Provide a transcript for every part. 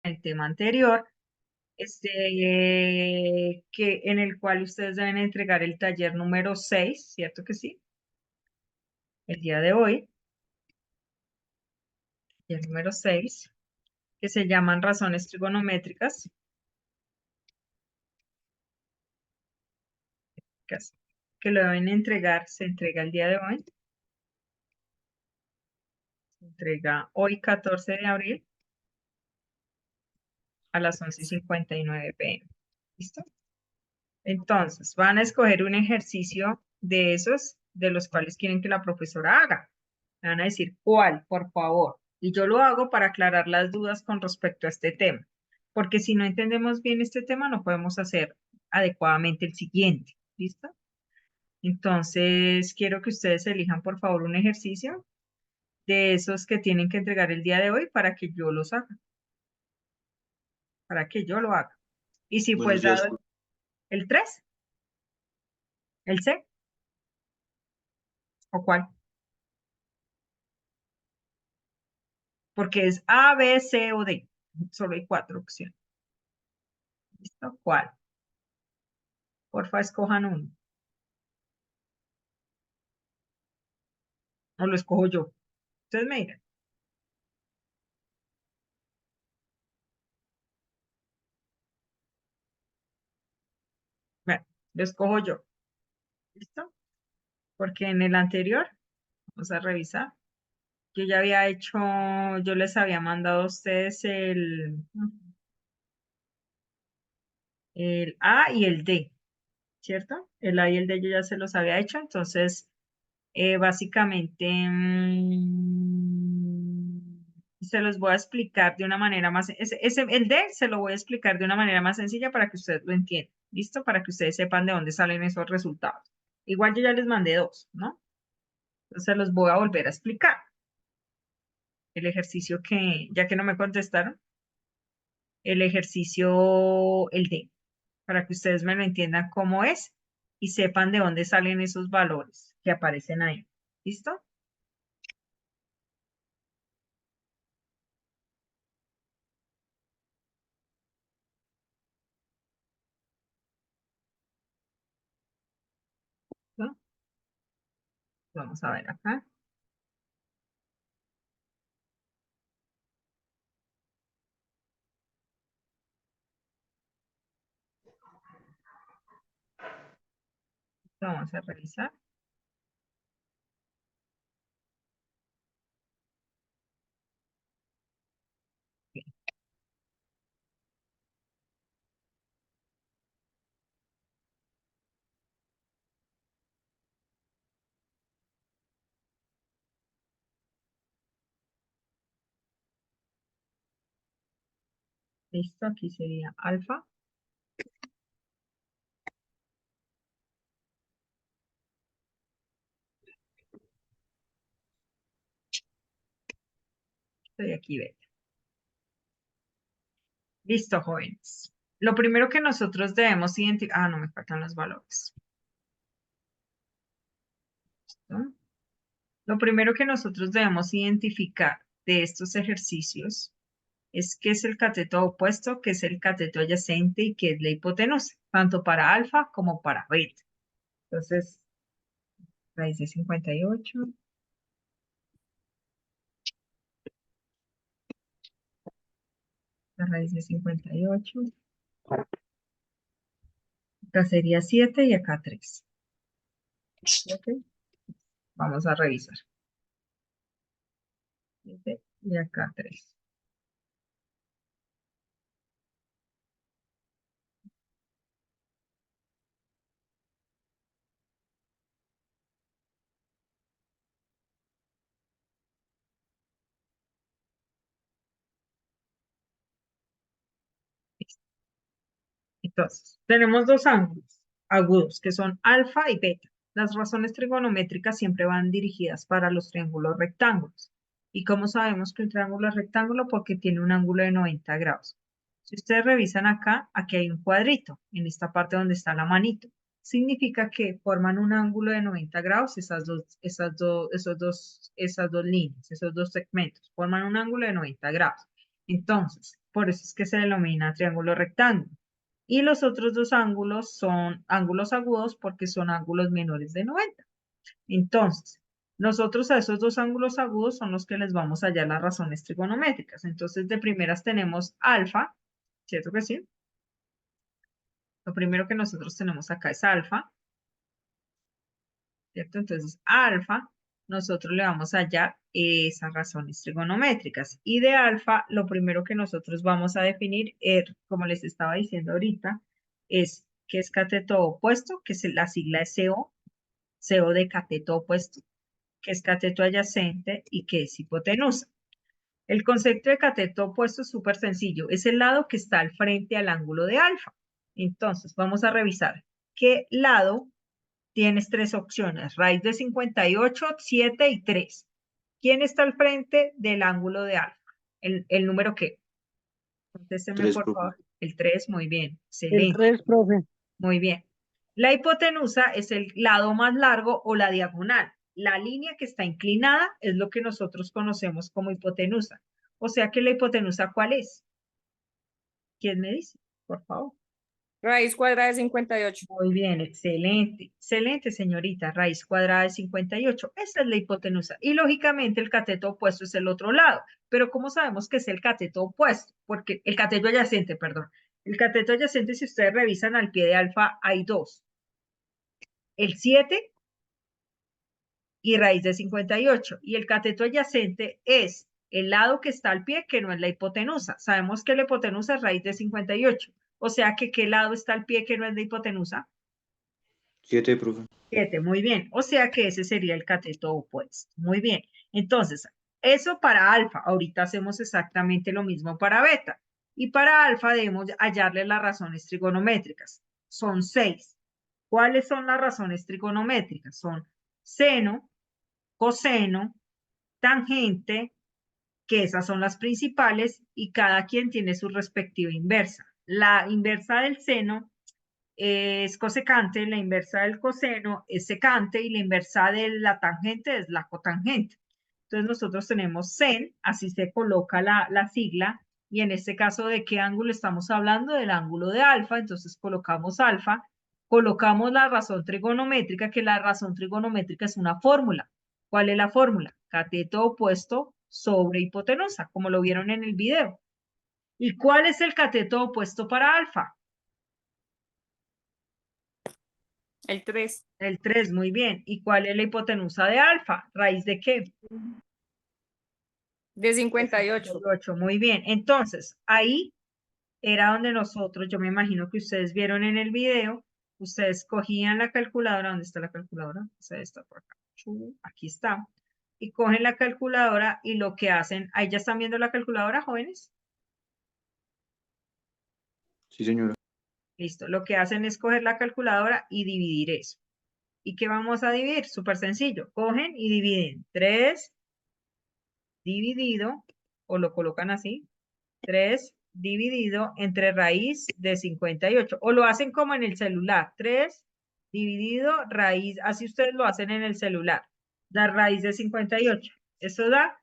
el tema anterior, en el cual ustedes deben entregar el taller número 6, ¿cierto que sí? El día de hoy, el número 6, que se llaman razones trigonométricas, que lo deben entregar, se entrega el día de hoy, se entrega hoy 14 de abril a las 11:59 p.m. ¿Listo? Entonces, van a escoger un ejercicio de esos de los cuales quieren que la profesora haga. Me van a decir cuál, por favor. Y yo lo hago para aclarar las dudas con respecto a este tema. Porque si no entendemos bien este tema, no podemos hacer adecuadamente el siguiente. ¿Listo? Entonces, quiero que ustedes elijan, por favor, un ejercicio de esos que tienen que entregar el día de hoy para que yo los haga, para que yo lo haga. Y si fue Buenos días. dado el 3, el C, ¿o cuál? Porque es A, B, C o D. Solo hay 4 opciones. ¿Listo? ¿Cuál? Porfa, escojan uno. O lo escojo yo. Ustedes me dirán. Bueno, lo escojo yo. ¿Listo? Porque en el anterior, vamos a revisar. Yo ya había hecho, yo les había mandado a ustedes el A y el D, ¿cierto? El A y el D yo ya se los había hecho, entonces básicamente se los voy a explicar de una manera más, el D se lo voy a explicar de una manera más sencilla para que ustedes lo entiendan, ¿listo? Para que ustedes sepan de dónde salen esos resultados. Igual yo ya les mandé 2, ¿no? Entonces los voy a volver a explicar. El ejercicio que, ya que no me contestaron, el ejercicio, el D, para que ustedes me lo entiendan cómo es y sepan de dónde salen esos valores que aparecen ahí. ¿Listo? ¿No? Vamos a ver acá. Vamos a revisar. Bien, listo, aquí sería alfa. Estoy aquí, beta. Listo, jóvenes. Lo primero que nosotros debemos identificar, no me faltan los valores. ¿No? Lo primero que nosotros debemos identificar de estos ejercicios es qué es el cateto opuesto, qué es el cateto adyacente y qué es la hipotenusa, tanto para alfa como para beta. Entonces, raíz de 58, la raíz de 58, acá sería 7 y acá 3. ¿Ok? Vamos a revisar. 7 y acá 3. Entonces, tenemos dos ángulos agudos que son alfa y beta. Las razones trigonométricas siempre van dirigidas para los triángulos rectángulos. ¿Y cómo sabemos que un triángulo es rectángulo? Porque tiene un ángulo de 90 grados. Si ustedes revisan acá, aquí hay un cuadrito, en esta parte donde está la manito. Significa que forman un ángulo de 90 grados esas dos líneas, esos dos segmentos, forman un ángulo de 90 grados. Entonces, por eso es que se denomina triángulo rectángulo. Y los otros dos ángulos son ángulos agudos porque son ángulos menores de 90. Entonces, nosotros a esos dos ángulos agudos son los que les vamos a hallar las razones trigonométricas. Entonces, de primeras tenemos alfa, ¿cierto que sí? Lo primero que nosotros tenemos acá es alfa, ¿cierto? Entonces, alfa, nosotros le vamos a hallar esas razones trigonométricas. Y de alfa, lo primero que nosotros vamos a definir, como les estaba diciendo ahorita, es que es cateto opuesto, que la sigla es CO, CO de cateto opuesto, que es cateto adyacente y que es hipotenusa. El concepto de cateto opuesto es súper sencillo, es el lado que está al frente al ángulo de alfa. Entonces, vamos a revisar qué lado tienes tres opciones, raíz de 58, 7 y 3. ¿Quién está al frente del ángulo de alfa? ¿El número qué? Contésteme, 3, por profe. favor. El 3, muy bien, El excelente, 3, profe. muy bien. La hipotenusa es el lado más largo o la diagonal. La línea que está inclinada es lo que nosotros conocemos como hipotenusa. O sea que la hipotenusa, ¿cuál es? ¿Quién me dice? Por favor. Raíz cuadrada de 58. Muy bien, excelente, excelente, señorita. Raíz cuadrada de 58. Esa es la hipotenusa. Y lógicamente el cateto opuesto es el otro lado. Pero ¿cómo sabemos que es el cateto opuesto? Porque el cateto adyacente, perdón. El cateto adyacente, si ustedes revisan al pie de alfa, hay dos. El 7 y raíz de 58. Y el cateto adyacente es el lado que está al pie, que no es la hipotenusa. Sabemos que la hipotenusa es raíz de 58. O sea que ¿qué lado está al pie que no es la hipotenusa? 7, profe. 7, muy bien. O sea que ese sería el cateto opuesto. Muy bien. Entonces, eso para alfa. Ahorita hacemos exactamente lo mismo para beta. Y para alfa debemos hallarle las razones trigonométricas. Son 6. ¿Cuáles son las razones trigonométricas? Son seno, coseno, tangente, que esas son las principales, y cada quien tiene su respectiva inversa. La inversa del seno es cosecante, la inversa del coseno es secante y la inversa de la tangente es la cotangente. Entonces nosotros tenemos sen, así se coloca la sigla, y en este caso, ¿de qué ángulo estamos hablando? Del ángulo de alfa, entonces colocamos alfa, colocamos la razón trigonométrica, que la razón trigonométrica es una fórmula. ¿Cuál es la fórmula? Cateto opuesto sobre hipotenusa, como lo vieron en el video. ¿Y cuál es el cateto opuesto para alfa? El 3. El 3, muy bien. ¿Y cuál es la hipotenusa de alfa? ¿Raíz de qué? De 58. 58, muy bien. Entonces, ahí era donde nosotros, yo me imagino que ustedes vieron en el video, ustedes cogían la calculadora, ¿dónde está la calculadora? O sea, está por acá. Aquí está. Y cogen la calculadora y lo que hacen, ahí ya están viendo la calculadora, jóvenes. Sí, señora. Listo. Lo que hacen es coger la calculadora y dividir eso. ¿Y qué vamos a dividir? Súper sencillo. Cogen y dividen 3 dividido, o lo colocan así, 3 dividido entre raíz de 58, o lo hacen como en el celular, 3 dividido raíz, así ustedes lo hacen en el celular, da raíz de 58. Eso da,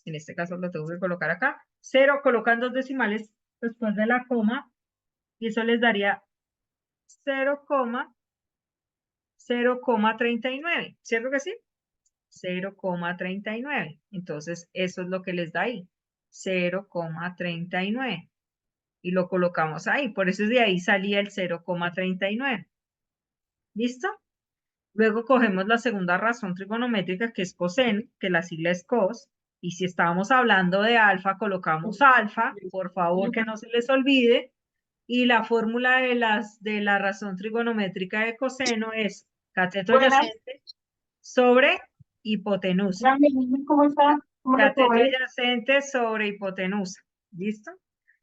en este caso lo tengo que colocar acá, 0, colocan dos decimales después de la coma, y eso les daría 0,039, ¿cierto que sí? 0,39. Entonces, eso es lo que les da ahí. 0,39. Y lo colocamos ahí. Por eso de ahí salía el 0,39. ¿Listo? Luego cogemos la segunda razón trigonométrica, que es coseno, que la sigla es cos. Y si estábamos hablando de alfa, colocamos alfa. Por favor, que no se les olvide. Y la fórmula de la razón trigonométrica de coseno es cateto adyacente sobre hipotenusa. ¿Cómo está? ¿Cómo le Cateto puedo ir? adyacente sobre hipotenusa. ¿Listo?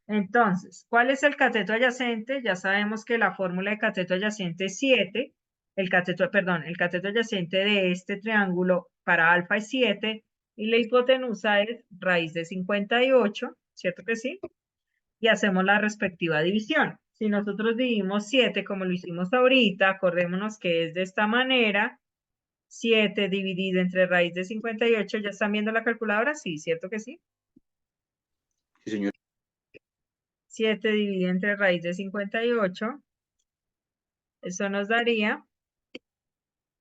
Entonces, ¿cuál es el cateto adyacente? Ya sabemos que la fórmula de cateto adyacente es 7. El cateto, perdón, el cateto adyacente de este triángulo para alfa es 7 y la hipotenusa es raíz de 58, ¿cierto que sí? Y hacemos la respectiva división. Si nosotros dividimos 7 como lo hicimos ahorita, acordémonos que es de esta manera, 7 dividido entre raíz de 58, ¿ya están viendo la calculadora? Sí, ¿cierto que sí? Sí, señora. 7 dividido entre raíz de 58. Eso nos daría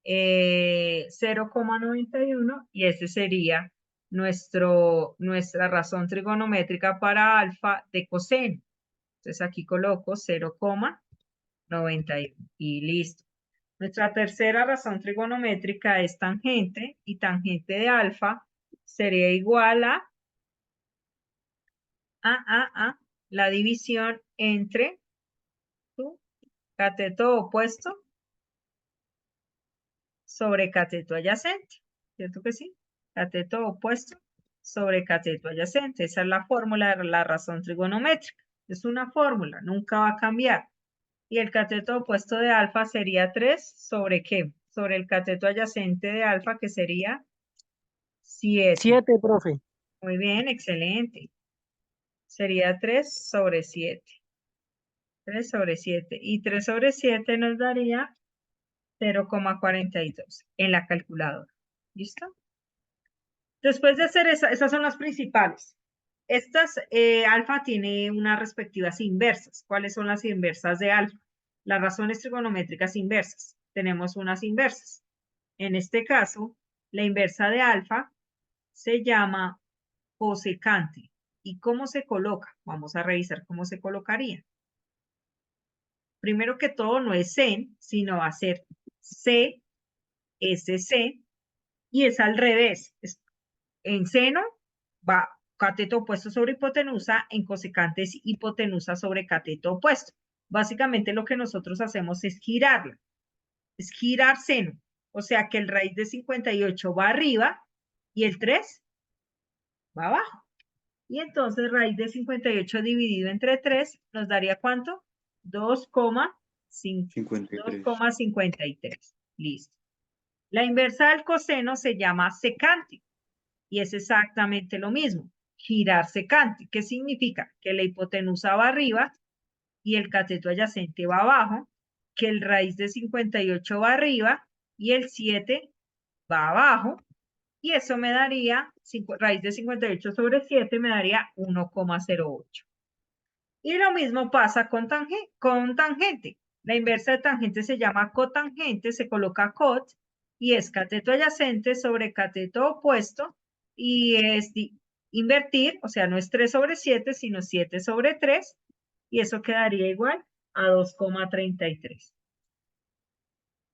0,91 y ese sería nuestra razón trigonométrica para alfa de coseno. Entonces aquí coloco 0,91 y listo. Nuestra tercera razón trigonométrica es tangente y tangente de alfa sería igual a la división entre tu cateto opuesto sobre cateto adyacente. ¿Cierto que sí? Cateto opuesto sobre cateto adyacente. Esa es la fórmula de la razón trigonométrica. Es una fórmula, nunca va a cambiar. Y el cateto opuesto de alfa sería 3 sobre ¿qué? Sobre el cateto adyacente de alfa, que sería 7. 7, profe. Muy bien, excelente. Sería 3 sobre 7. 3 sobre 7. Y 3 sobre 7 nos daría 0,42 en la calculadora. ¿Listo? Después de hacer esas son las principales. Estas, alfa tiene unas respectivas inversas. ¿Cuáles son las inversas de alfa? Las razones trigonométricas inversas. Tenemos unas inversas. En este caso, la inversa de alfa se llama cosecante. ¿Y cómo se coloca? Vamos a revisar cómo se colocaría. Primero que todo, no es sen, sino va a ser c, sc, y es al revés. En seno va cateto opuesto sobre hipotenusa, en cosecante es hipotenusa sobre cateto opuesto. Básicamente lo que nosotros hacemos es girarla, es girar seno. O sea que el raíz de 58 va arriba y el 3 va abajo. Y entonces raíz de 58 dividido entre 3 nos daría ¿cuánto? 2,53. Listo. La inversa del coseno se llama secante y es exactamente lo mismo. Girar secante. ¿Qué significa? Que la hipotenusa va arriba y el cateto adyacente va abajo, que el raíz de 58 va arriba y el 7 va abajo, y eso me daría, raíz de 58 sobre 7 me daría 1,08. Y lo mismo pasa con tangente. La inversa de tangente se llama cotangente, se coloca cot, y es cateto adyacente sobre cateto opuesto, y es invertir, o sea, no es 3 sobre 7, sino 7 sobre 3, y eso quedaría igual a 2,33.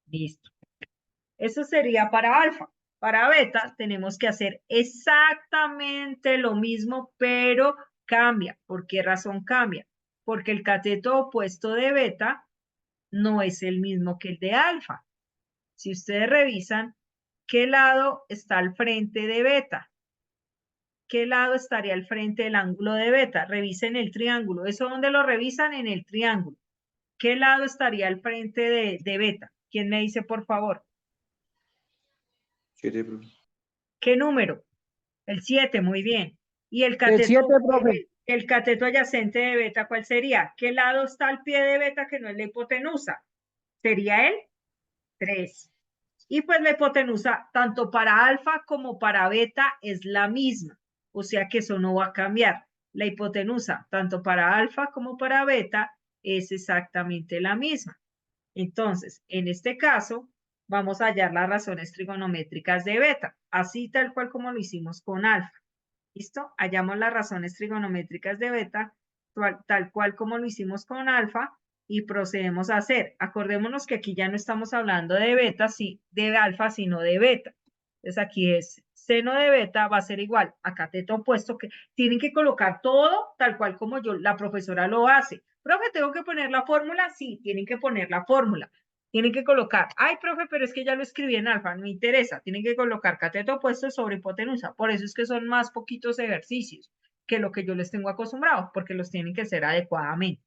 Listo. Eso sería para alfa. Para beta tenemos que hacer exactamente lo mismo, pero cambia. ¿Por qué razón cambia? Porque el cateto opuesto de beta no es el mismo que el de alfa. Si ustedes revisan, ¿qué lado está al frente de beta? ¿Qué lado estaría al frente del ángulo de beta? Revisen el triángulo. ¿Eso dónde lo revisan? En el triángulo. ¿Qué lado estaría al frente de beta? ¿Quién me dice, por favor? 7, profe. ¿Qué número? El 7, muy bien. ¿Y el El 7, profe. el cateto adyacente de beta, cuál sería? ¿Qué lado está al pie de beta que no es la hipotenusa? Sería el 3. Y pues la hipotenusa, tanto para alfa como para beta, es la misma. O sea que eso no va a cambiar. La hipotenusa, tanto para alfa como para beta, es exactamente la misma. Entonces, en este caso, vamos a hallar las razones trigonométricas de beta, así tal cual como lo hicimos con alfa. ¿Listo? Hallamos las razones trigonométricas de beta, tal cual como lo hicimos con alfa, y procedemos a hacer. Acordémonos que aquí ya no estamos hablando de beta, de alfa, sino de beta. Entonces aquí es seno de beta va a ser igual a cateto opuesto, que tienen que colocar todo tal cual como la profesora lo hace. Profe, ¿tengo que poner la fórmula? Sí, tienen que poner la fórmula. Tienen que colocar, ay, profe, pero es que ya lo escribí en alfa, no me interesa. Tienen que colocar cateto opuesto sobre hipotenusa. Por eso es que son más poquitos ejercicios que lo que yo les tengo acostumbrado, porque los tienen que hacer adecuadamente.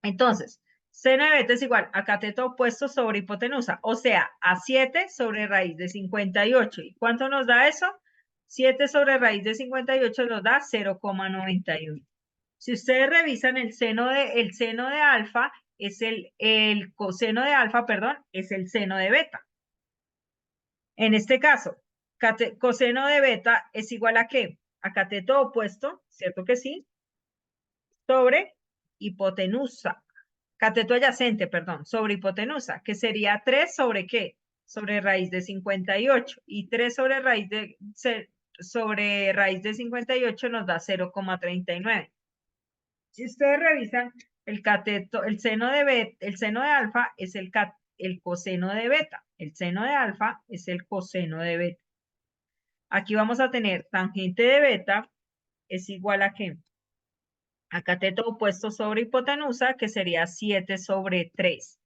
Entonces, seno de beta es igual a cateto opuesto sobre hipotenusa, o sea, a 7 sobre raíz de 58. ¿Y cuánto nos da eso? 7 sobre raíz de 58 nos da 0,91. Si ustedes revisan el seno de alfa, es el coseno de alfa, perdón, es el seno de beta. En este caso, coseno de beta es igual a ¿qué? A cateto opuesto, ¿cierto que sí? sobre hipotenusa. Cateto adyacente, perdón, sobre hipotenusa, que sería 3 sobre ¿qué? Sobre raíz de 58. Y 3 sobre raíz de 58 nos da 0,39. Si ustedes revisan el cateto, el seno de alfa es el coseno de beta. El seno de alfa es el coseno de beta. Aquí vamos a tener tangente de beta es igual a ¿qué? A cateto opuesto sobre hipotenusa, que sería 7 sobre 3.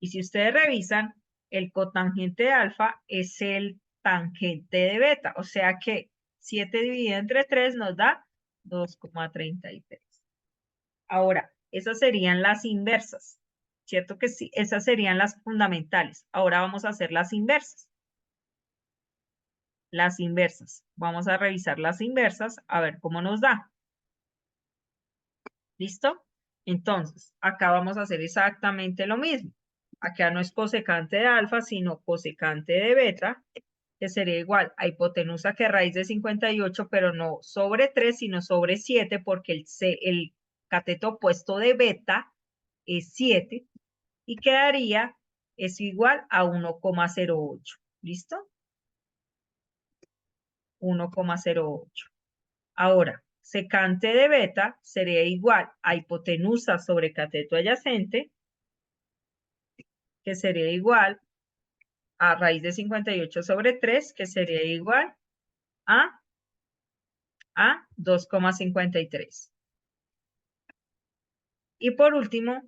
Y si ustedes revisan, el cotangente de alfa es el tangente de beta. O sea que 7 dividido entre 3 nos da 2,33. Ahora, esas serían las inversas. ¿Cierto que sí? Esas serían las fundamentales. Ahora vamos a hacer las inversas. Las inversas. Vamos a revisar las inversas a ver cómo nos da. ¿Listo? Entonces, acá vamos a hacer exactamente lo mismo. Acá no es cosecante de alfa, sino cosecante de beta, que sería igual a hipotenusa que raíz de 58, pero no sobre 3, sino sobre 7, porque el cateto opuesto de beta es 7, y quedaría es igual a 1,08. ¿Listo? 1,08. Ahora, secante de beta sería igual a hipotenusa sobre cateto adyacente, que sería igual a raíz de 58 sobre 3, que sería igual a 2,53. Y por último,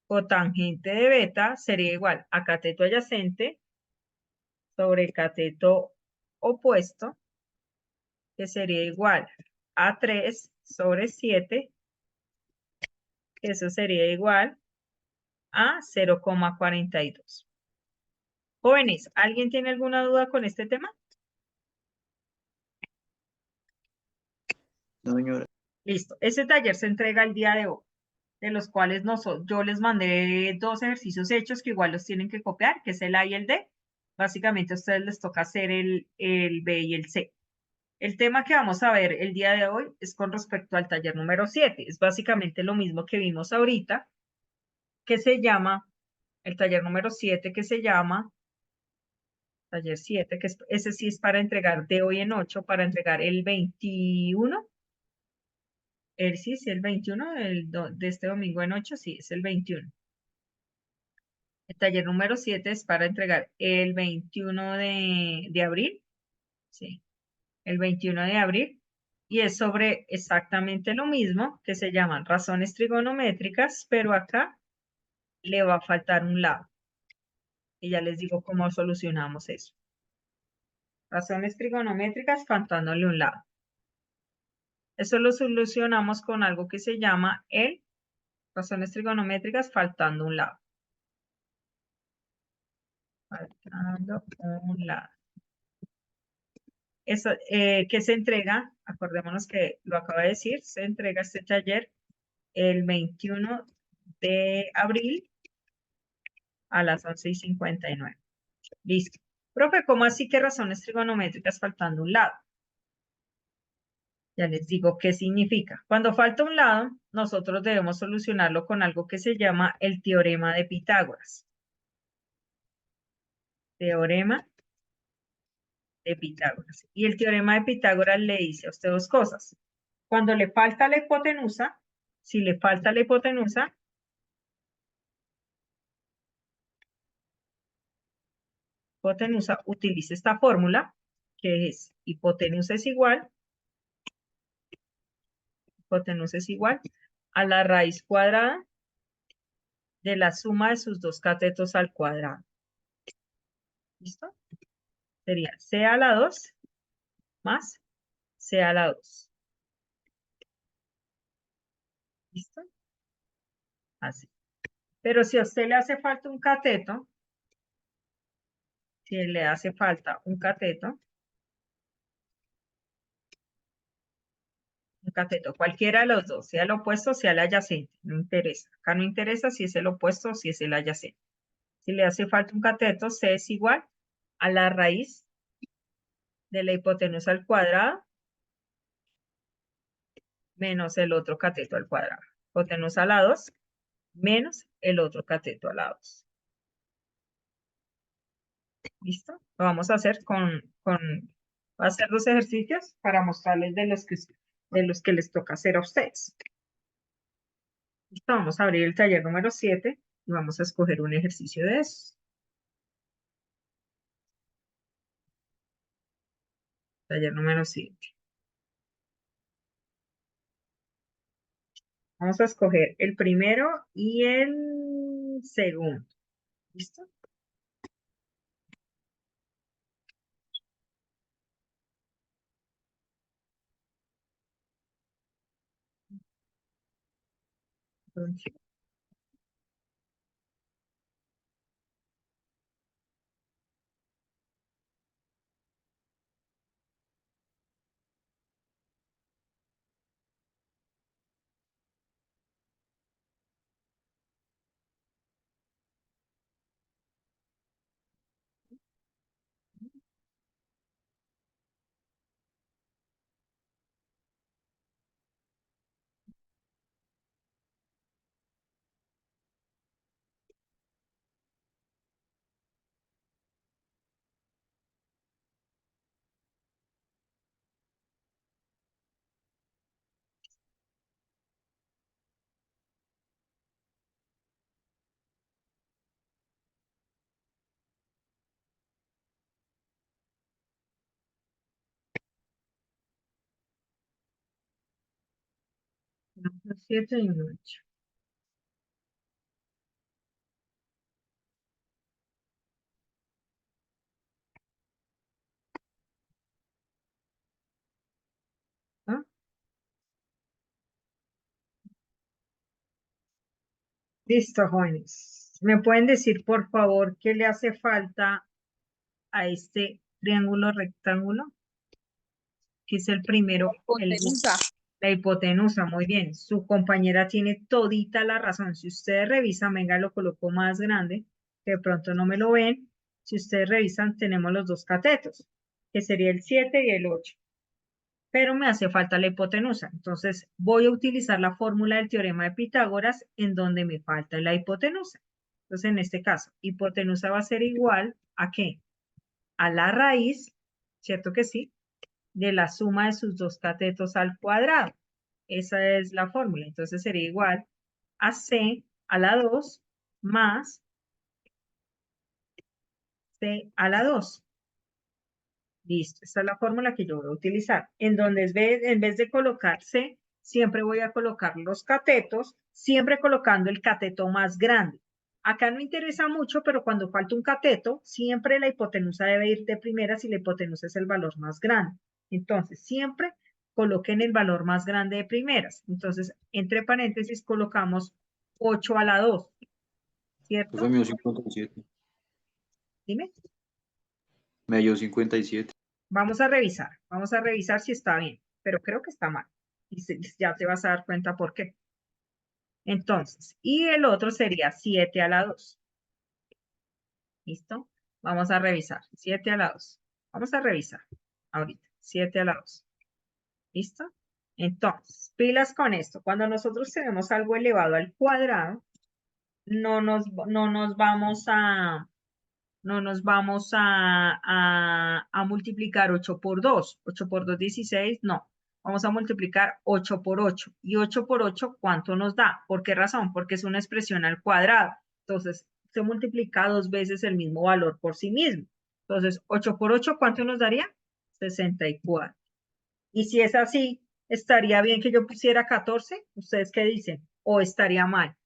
cotangente de beta sería igual a cateto adyacente sobre cateto opuesto, que sería igual a 3 sobre 7, que eso sería igual a 0,42. Jóvenes, ¿alguien tiene alguna duda con este tema? No, señora. Listo. Ese taller se entrega el día de hoy, de los cuales yo les mandé 2 ejercicios hechos que igual los tienen que copiar, que es el A y el D. Básicamente a ustedes les toca hacer el B y el C. El tema que vamos a ver el día de hoy es con respecto al taller número 7. Es básicamente lo mismo que vimos ahorita, que se llama, el taller número 7, que se llama taller 7, que ese sí es para entregar de hoy en 8, para entregar el 21. Sí, el 21, de este domingo en 8, sí, es el 21. El taller número 7 es para entregar el 21 de abril, sí, el 21 de abril, y es sobre exactamente lo mismo, que se llaman razones trigonométricas, pero acá le va a faltar un lado. Y ya les digo cómo solucionamos eso. Razones trigonométricas faltándole un lado. Eso lo solucionamos con algo que se llama razones trigonométricas faltando un lado. Faltando un lado. Eso, que se entrega, acordémonos que lo acaba de decir, se entrega este taller el 21 de abril a las 11:59. Listo. Profe, ¿cómo así que razones trigonométricas faltando un lado? Ya les digo qué significa. Cuando falta un lado, nosotros debemos solucionarlo con algo que se llama el teorema de Pitágoras. Teorema de Pitágoras. Y el teorema de Pitágoras le dice a usted 2 cosas. Cuando le falta la hipotenusa, si le falta la hipotenusa, utilice esta fórmula, que es hipotenusa es igual a la raíz cuadrada de la suma de sus 2 catetos al cuadrado. ¿Listo? Sería C a la 2 más C a la 2. ¿Listo? Así. Pero si a usted le hace falta un cateto, si le hace falta un cateto, cualquiera de los dos, sea el opuesto o sea el adyacente, no interesa. Acá no interesa si es el opuesto o si es el adyacente. Si le hace falta un cateto, C es igual a la raíz de la hipotenusa al cuadrado menos el otro cateto al cuadrado. hipotenusa a la 2 menos el otro cateto a la 2. ¿Listo? Lo vamos a hacer voy a hacer 2 ejercicios para mostrarles de los que les toca hacer a ustedes. Listo, vamos a abrir el taller número 7 y vamos a escoger un ejercicio de esos. Taller número 7. Vamos a escoger el primero y el segundo. ¿Listo? Entonces, un 7 y un 8. ¿Ah? Listo, jóvenes. ¿Me pueden decir, por favor, qué le hace falta a este triángulo rectángulo? Que es el primero, Hipotenusa. la hipotenusa, muy bien. Su compañera tiene todita la razón. Si ustedes revisan, venga, lo coloco más grande, que de pronto no me lo ven. Si ustedes revisan, tenemos los dos catetos, que sería el 7 y el 8. Pero me hace falta la hipotenusa. Entonces, voy a utilizar la fórmula del teorema de Pitágoras en donde me falta la hipotenusa. Entonces, en este caso, hipotenusa va a ser igual ¿a qué? A la raíz, ¿cierto que sí? De la suma de sus dos catetos al cuadrado. Esa es la fórmula. Entonces sería igual a C a la 2 más C a la 2. Listo. Esta es la fórmula que yo voy a utilizar. En donde en vez de colocar C, siempre voy a colocar los catetos, siempre colocando el cateto más grande. Acá no interesa mucho, pero cuando falta un cateto, siempre la hipotenusa debe ir de primera si la hipotenusa es el valor más grande. Entonces, siempre coloquen el valor más grande de primeras. Entonces, entre paréntesis, colocamos 8 a la 2, ¿cierto? Profe, me dio 57. Dime. Me dio 57. Vamos a revisar si está bien, pero creo que está mal. Y ya te vas a dar cuenta por qué. Entonces, y el otro sería 7 a la 2. ¿Listo? Vamos a revisar. 7 a la 2. Vamos a revisar ahorita. 7 a la 2. ¿Listo? Entonces, pilas con esto. Cuando nosotros tenemos algo elevado al cuadrado, no nos vamos a multiplicar 8 por 2. 8 por 2, 16, no. Vamos a multiplicar 8 por 8. ¿Y 8 por 8 cuánto nos da? ¿Por qué razón? Porque es una expresión al cuadrado. Entonces, se multiplica 2 veces el mismo valor por sí mismo. Entonces, 8 por 8, ¿cuánto nos daría? 64. Y si es así, ¿estaría bien que yo pusiera 14? ¿Ustedes qué dicen? ¿O estaría mal?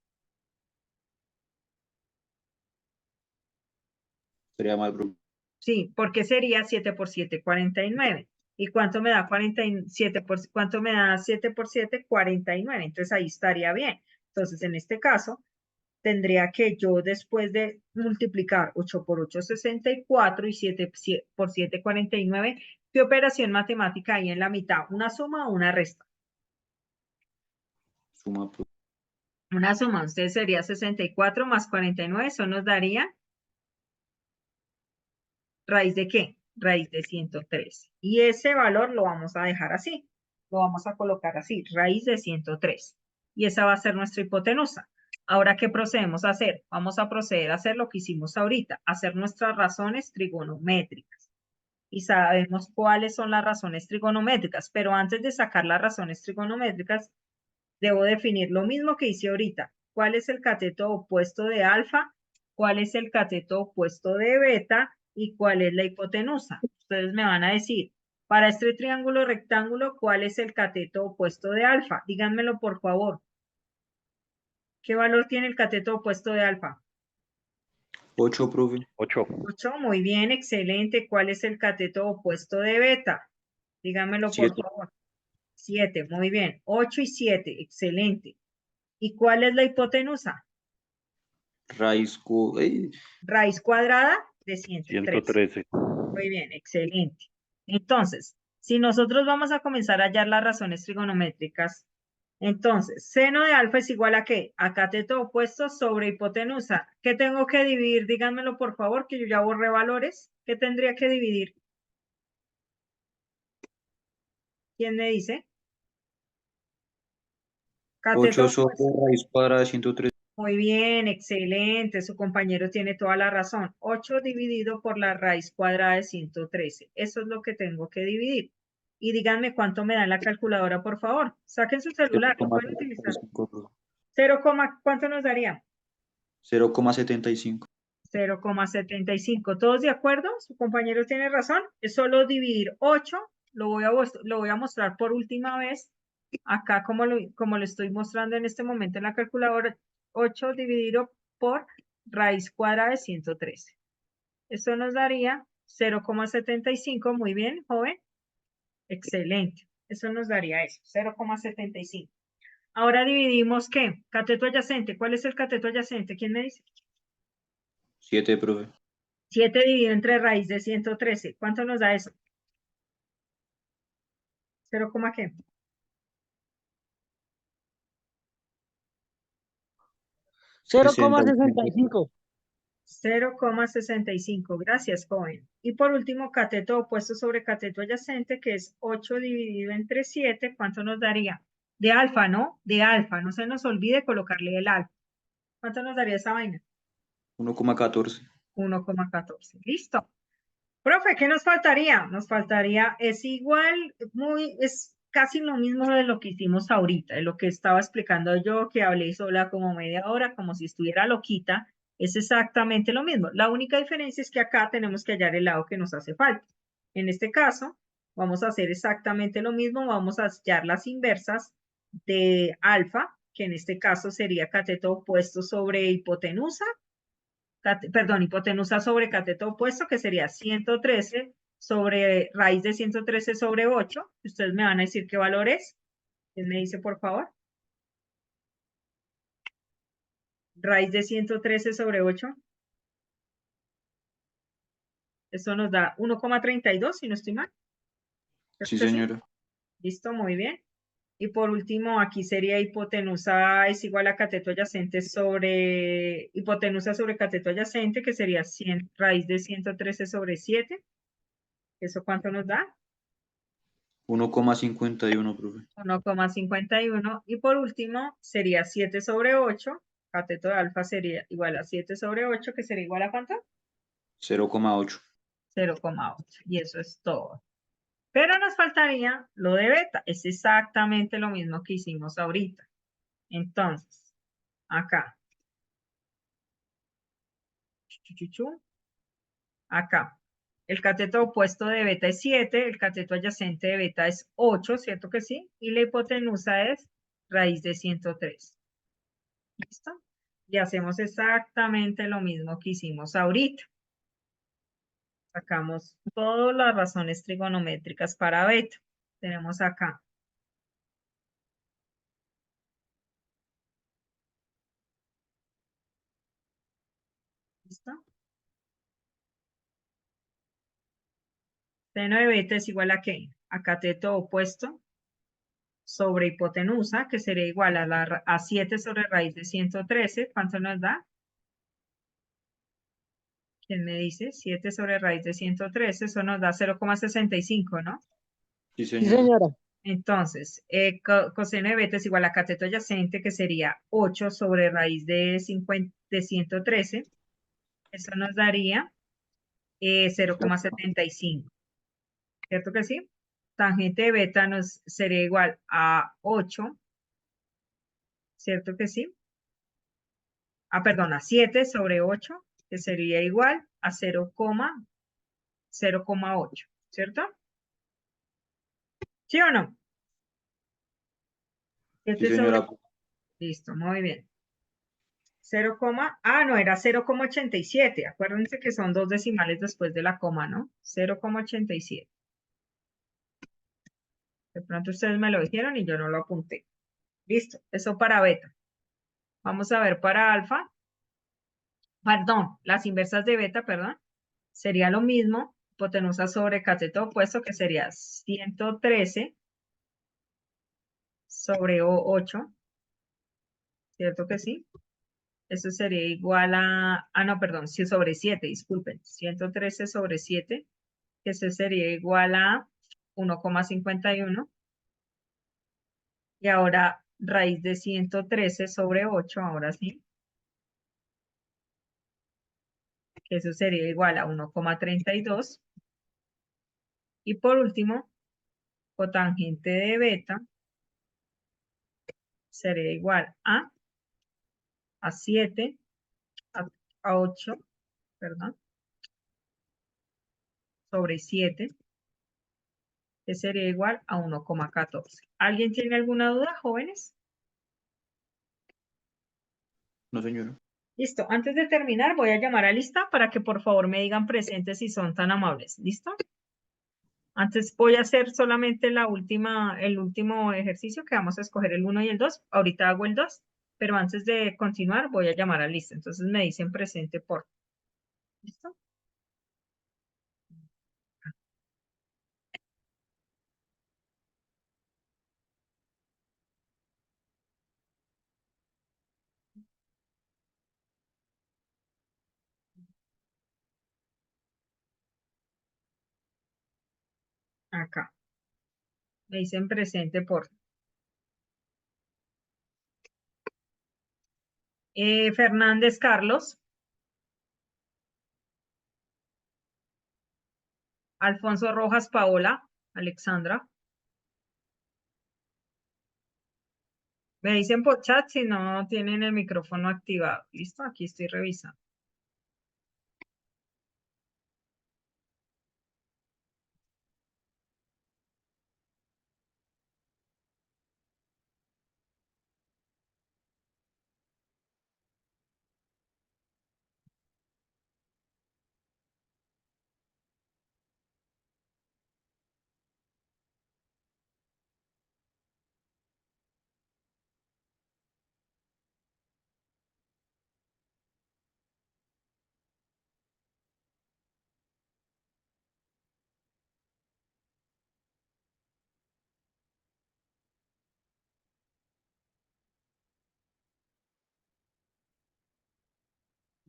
Sería mal, profe. Sí, porque sería 7 por 7, 49. ¿Y cuánto me da 47 cuánto me da 7 por 7? 49. Entonces ahí estaría bien. Entonces, en este caso, tendría que yo después de multiplicar 8 por 8, 64 y 7 por 7, 49, ¿qué operación matemática hay en la mitad? ¿Una suma o una resta? Suma, profe. Una suma. Entonces sería 64 más 49, eso nos daría ¿raíz de qué? Raíz de 103. Y ese valor lo vamos a dejar así. Lo vamos a colocar así, raíz de 103. y esa va a ser nuestra hipotenusa. Ahora, ¿qué procedemos a hacer? Vamos a proceder a hacer lo que hicimos ahorita, hacer nuestras razones trigonométricas. Y sabemos cuáles son las razones trigonométricas, pero antes de sacar las razones trigonométricas, debo definir lo mismo que hice ahorita. ¿Cuál es el cateto opuesto de alfa? ¿Cuál es el cateto opuesto de beta? ¿Y cuál es la hipotenusa? Ustedes me van a decir, para este triángulo rectángulo, ¿cuál es el cateto opuesto de alfa? Díganmelo, por favor. ¿Qué valor tiene el cateto opuesto de alfa? 8, profe. 8. 8, muy bien, excelente. ¿Cuál es el cateto opuesto de beta? Díganmelo, por 7. favor. 7, muy bien. 8 y 7, excelente. ¿Y cuál es la hipotenusa? Raíz cuadrada de 113. 113. Muy bien, excelente. Entonces, si nosotros vamos a comenzar a hallar las razones trigonométricas, entonces, seno de alfa es igual a ¿qué? A cateto opuesto sobre hipotenusa. ¿Qué tengo que dividir? Díganmelo, por favor, que yo ya borré valores. ¿Qué tendría que dividir? ¿Quién me dice? Cateto 8 sobre opuesto. raíz cuadrada de 113. Muy bien, excelente. Su compañero tiene toda la razón. 8 dividido por la raíz cuadrada de 113. Eso es lo que tengo que dividir. Y díganme cuánto me da en la calculadora, por favor. Saquen su celular, lo pueden utilizar. 0, ¿cuánto nos daría? 0,75. 0,75. ¿Todos de acuerdo? Su compañero tiene razón. Es solo dividir 8. Lo voy a mostrar por última vez. Acá, como lo estoy mostrando en este momento en la calculadora, 8 dividido por raíz cuadrada de 113. Eso nos daría 0,75. Muy bien, joven. Excelente. Eso nos daría eso, 0,75. Ahora dividimos, ¿qué? Cateto adyacente. ¿Cuál es el cateto adyacente? ¿Quién me dice? 7, profe. 7 dividido entre raíz de 113. ¿Cuánto nos da eso? 0, ¿qué? 0,65. 0,65. Gracias, joven. Y por último, cateto opuesto sobre cateto adyacente, que es 8 dividido entre 7. ¿Cuánto nos daría? De alfa, ¿no? De alfa. No se nos olvide colocarle el alfa. ¿Cuánto nos daría esa vaina? 1,14. 1,14. Listo. Profe, ¿qué nos faltaría? Nos faltaría, es igual, es casi lo mismo de lo que hicimos ahorita, de lo que estaba explicando yo, que hablé sola como media hora, como si estuviera loquita, es exactamente lo mismo. La única diferencia es que acá tenemos que hallar el lado que nos hace falta. En este caso, vamos a hacer exactamente lo mismo, vamos a hallar las inversas de alfa, que en este caso sería cateto opuesto sobre hipotenusa, perdón, hipotenusa sobre cateto opuesto, que sería 113 sobre raíz de 113 sobre 8. Ustedes me van a decir qué valor es. ¿Quién me dice, por favor? Raíz de 113 sobre 8. Eso nos da 1,32, si no estoy mal. ¿Cierto Sí, que sí? señora. Listo, muy bien. Y por último, aquí sería hipotenusa es igual a cateto adyacente sobre, hipotenusa sobre cateto adyacente, que sería 100, raíz de 113 sobre 7. ¿Eso cuánto nos da? 1,51, profe. 1,51. Y por último, sería 7 sobre 8. Cateto de alfa sería igual a 7 sobre 8, que sería igual a ¿cuánto? 0,8. 0,8. Y eso es todo. Pero nos faltaría lo de beta. Es exactamente lo mismo que hicimos ahorita. Entonces, acá. Acá. El cateto opuesto de beta es 7, el cateto adyacente de beta es 8, ¿cierto que sí? Y la hipotenusa es raíz de 103. ¿Listo? Y hacemos exactamente lo mismo que hicimos ahorita. Sacamos todas las razones trigonométricas para beta. Tenemos acá. ¿Listo? Seno de beta es igual a ¿qué? A cateto opuesto sobre hipotenusa, que sería igual a 7 sobre raíz de 113. ¿Cuánto nos da? ¿Quién me dice? 7 sobre raíz de 113, eso nos da 0,65, ¿no? Sí, Sí, señora. señora. Entonces, coseno de beta es igual a cateto adyacente, que sería 8 sobre raíz de 113. Eso nos daría 0,75. ¿Cierto que sí? Tangente de beta nos sería igual a 8. ¿Cierto que sí? Perdón, a 7 sobre 8, que sería igual a 0,8. ¿Cierto? ¿Sí o no? Sí, 7 sobre... señora. Listo, muy bien. 0, no, era 0,87. Acuérdense que son dos decimales después de la coma, ¿no? 0,87. De pronto ustedes me lo dijeron y yo no lo apunté. Listo, eso para beta. Vamos a ver para alfa. Perdón, las inversas de beta, perdón. Sería lo mismo, hipotenusa sobre cateto opuesto, que sería 113 sobre 8. ¿Cierto que sí? Eso sería igual a... no, perdón, sí, sobre 7, disculpen. 113 sobre 7, que eso sería igual a 1,51. Y ahora raíz de 113 sobre 8, ahora sí, que eso sería igual a 1,32. Y por último, cotangente de beta sería igual a 7, a 8, perdón, sobre 7, que sería igual a 1,14. ¿Alguien tiene alguna duda, jóvenes? No, señora. Listo, antes de terminar voy a llamar a lista para que por favor me digan presentes si son tan amables. ¿Listo? Antes voy a hacer solamente el último ejercicio que vamos a escoger el 1 y el 2. Ahorita hago el 2, pero antes de continuar voy a llamar a lista. Entonces me dicen presente por. ¿Listo? Acá. Me dicen presente por. Fernández Carlos. Alfonso Rojas Paola. Alexandra. Me dicen por chat si no tienen el micrófono activado. ¿Listo? Aquí estoy revisando.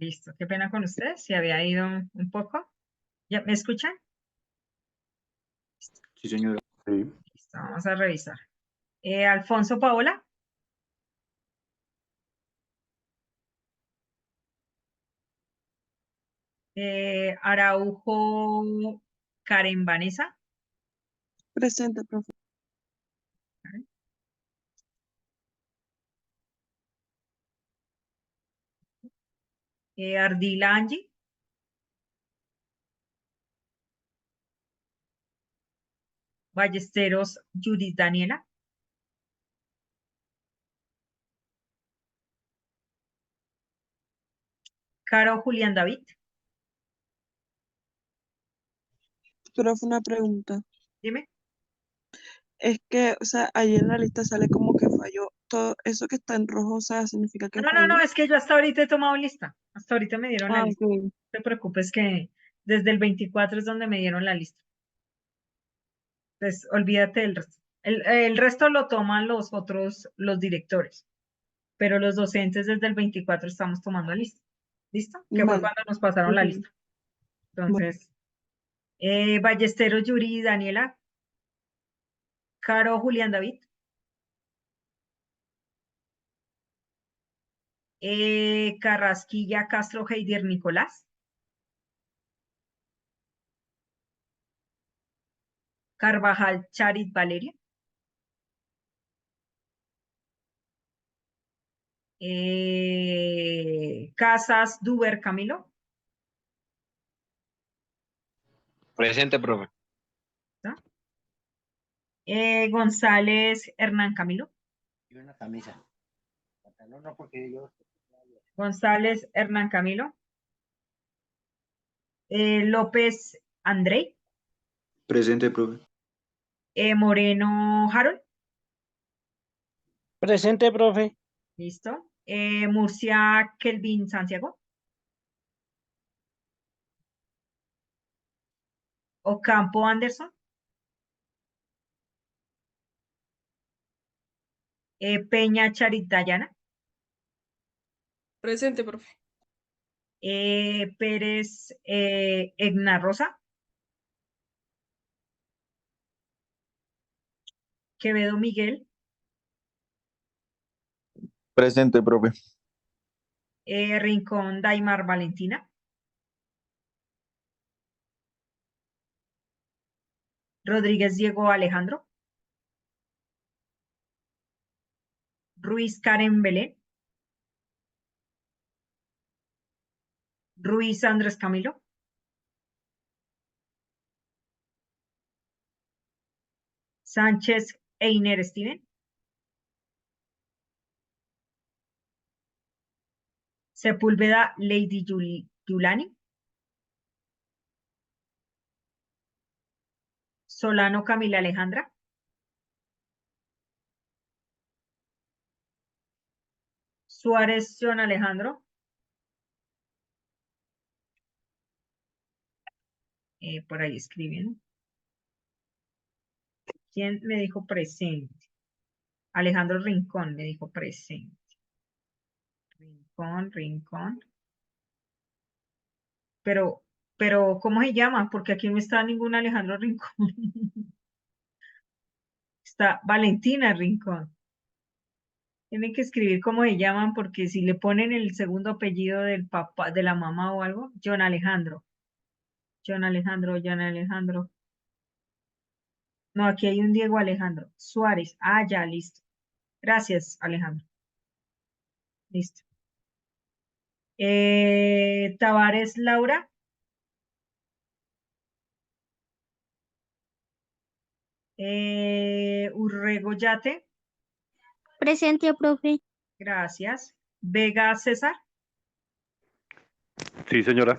Listo. Qué pena con ustedes. Se había ido un poco. ¿Ya me escuchan? Sí, señora. Sí. Listo, vamos a revisar. Alfonso Paola. Araujo Karen Vanessa. Presente, profe. Ardila Angie. Ballesteros Judith Daniela. Caro Julián David. Profe, una pregunta. Dime. Es que, o sea, ahí en la lista sale como que falló. Todo eso que está en rojo, o sea, significa que No, falló. es que yo hasta ahorita he tomado lista. Hasta ahorita me dieron la lista. Ok. No te preocupes que desde el 24 es donde me dieron la lista. Entonces, olvídate del resto. El resto lo toman los directores, pero los docentes desde el 24 estamos tomando la lista. ¿Listo? Que fue Vale. cuando nos pasaron la Ok. lista. Entonces, Ballesteros Yuri y Daniela. Caro Julián David. Carrasquilla Castro Heider Nicolás. Carvajal Charit Valeria. Casas Duber Camilo. Presente, profe. ¿No? González Hernán Camilo. Y una camisa. Pantalón no, porque yo. González Hernán Camilo. López Andrei. Presente, profe. Moreno Harold. Presente, profe. Listo. Murcia Kelvin Santiago. Ocampo Anderson. Peña Charit Dayana. Presente, profe. Pérez Egna Rosa. Quevedo Miguel. Presente, profe. Rincón Daimar Valentina. Rodríguez Diego Alejandro. Ruiz Karen Belén. Ruiz Andrés Camilo. Sánchez Einer Steven. Sepúlveda Lady Yulani. Solano Camila Alejandra. Suárez John Alejandro. Por ahí escriben. ¿Quién me dijo presente? Alejandro Rincón me dijo presente. Rincón. Pero, ¿cómo se llama? Porque aquí no está ningún Alejandro Rincón. Está Valentina Rincón. Tienen que escribir cómo se llaman, porque si le ponen el segundo apellido del papá, de la mamá o algo, John Alejandro. John Alejandro. No, aquí hay un Diego Alejandro. Suárez. Ah, ya, listo. Gracias, Alejandro. Listo. Tavares Laura. Urrego Yate. Presente, profe. Gracias. Vega César. Sí, señora.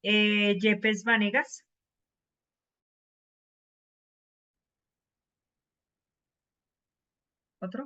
Yepes Vanegas. Otro.